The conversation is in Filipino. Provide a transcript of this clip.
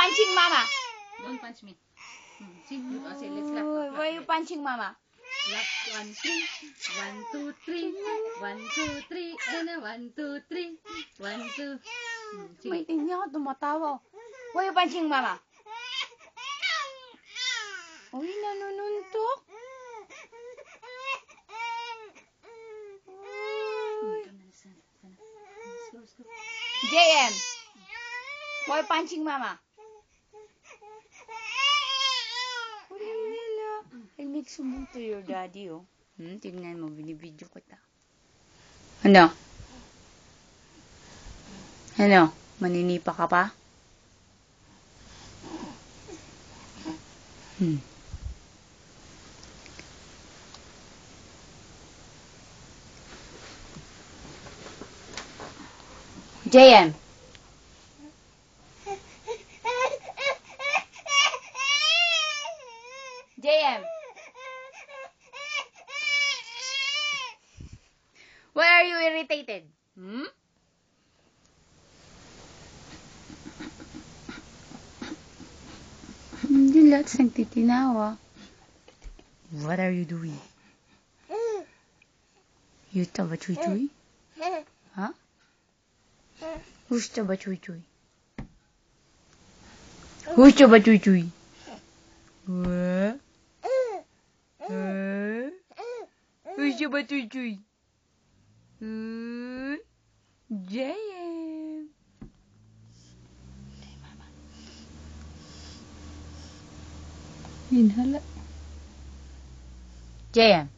punching Mama? Don't punch me. See, let's clap. Why are you punching Mama? Clap, 1, 3. 1, 2, 3. 1, 2, 3. And a 1, 2, 3. 1, 2. May hindi ako tumatawa. Why are you punching Mama? Uy, nanununtok. JM, why punching Mama? I'll make sumbong to your daddy, oh. Tingnan mo, binibidyo ko ta. Ano? Ano? Maninipa ka pa? JM. JM. Why are you irritated? Hindi lahat nagtitinawa. What are you doing? You taba chuy chuy? Huh? Who's taba chuy chuy? Who's taba chuy chuy? What? Who's taba chuy chuy? JM. Inhala. JM.